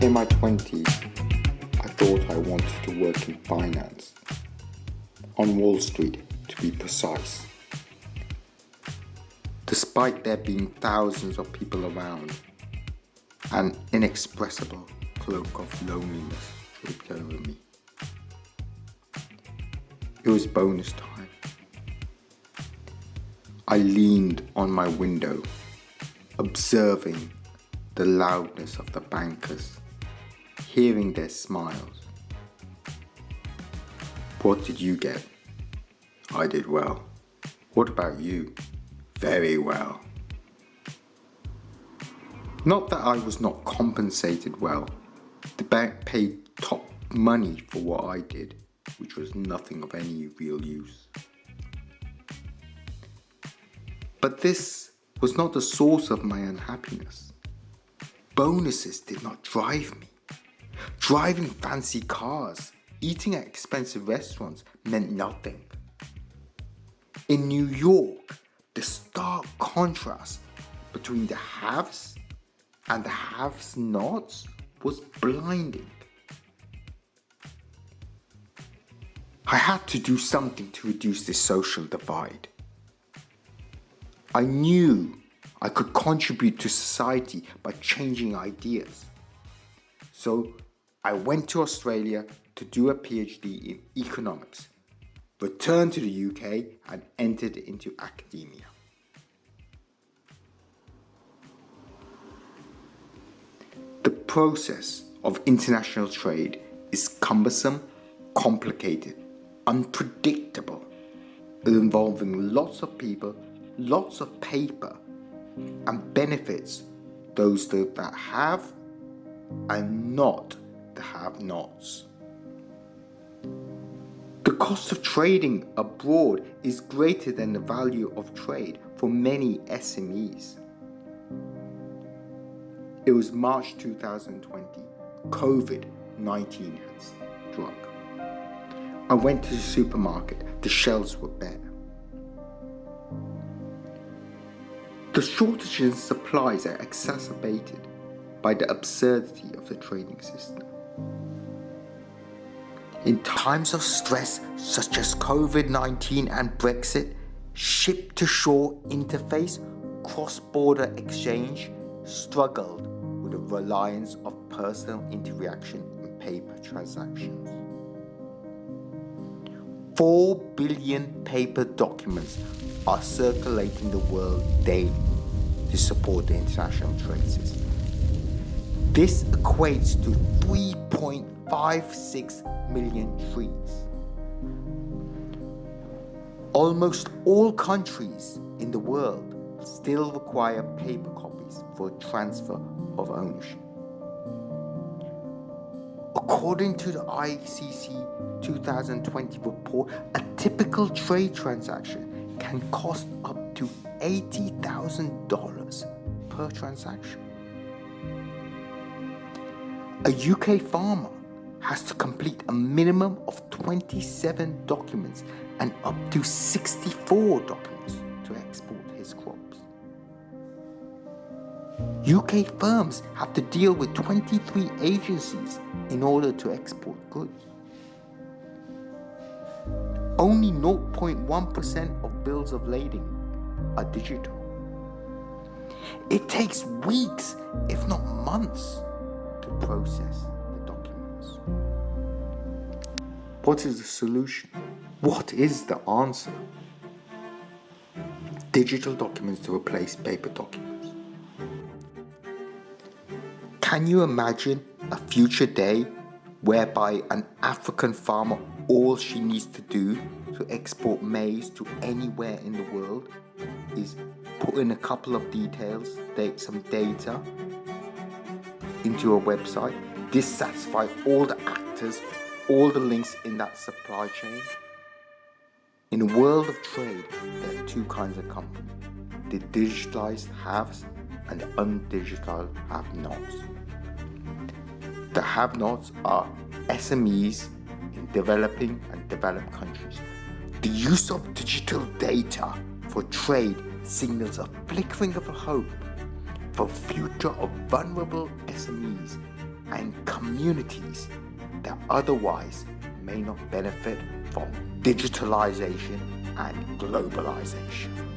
in my 20s, I thought I wanted to work in finance, on Wall Street to be precise. Despite there being thousands of people around, an inexpressible cloak of loneliness draped over me. It was bonus time. I leaned on my window, observing the loudness of the bankers, hearing their smiles. What did you get? I did well. What about you? Very well. Not that I was not compensated well. The bank paid top money for what I did, which was nothing of any real use. But this was not the source of my unhappiness. Bonuses did not drive me. Driving fancy cars, eating at expensive restaurants meant nothing. In New York, the stark contrast between the haves and the have-nots was blinding. I had to do something to reduce this social divide. I knew I could contribute to society by changing ideas. So I went to Australia to do a PhD in economics, returned to the UK and entered into academia. The process of international trade is cumbersome, complicated, unpredictable, involving lots of people, lots of paper, and benefits those that have and not the have-nots. The cost of trading abroad is greater than the value of trade for many SMEs. It was March 2020. COVID-19 had struck. I went to the supermarket. The shelves were bare. The shortages in supplies are exacerbated by the absurdity of the trading system. In times of stress such as COVID-19 and Brexit, ship-to-shore interface, cross-border exchange struggled with the reliance of personal interaction in paper transactions. 4 billion paper documents are circulating the world daily to support the international trade system. This equates to 3.56 million trees. Almost all countries in the world still require paper copies for transfer of ownership. According to the ICC 2020 report, a typical trade transaction can cost up to $80,000 per transaction. A UK farmer has to complete a minimum of 27 documents and up to 64 documents to export his crops. UK firms have to deal with 23 agencies in order to export goods. Only 0.1% of bills of lading are digital. It takes weeks, if not months, to process the documents. What is the solution? What is the answer? Digital documents to replace paper documents. Can you imagine a future day whereby an African farmer, all she needs to do to export maize to anywhere in the world is put in a couple of details, some data into a website, dissatisfy all the actors, all the links in that supply chain? In the world of trade, there are two kinds of companies: the digitalized haves and the undigitalized have-nots. The have-nots are SMEs in developing and developed countries. The use of digital data for trade signals a flickering of a hope for future of vulnerable SMEs and communities that otherwise may not benefit from digitalization and globalization.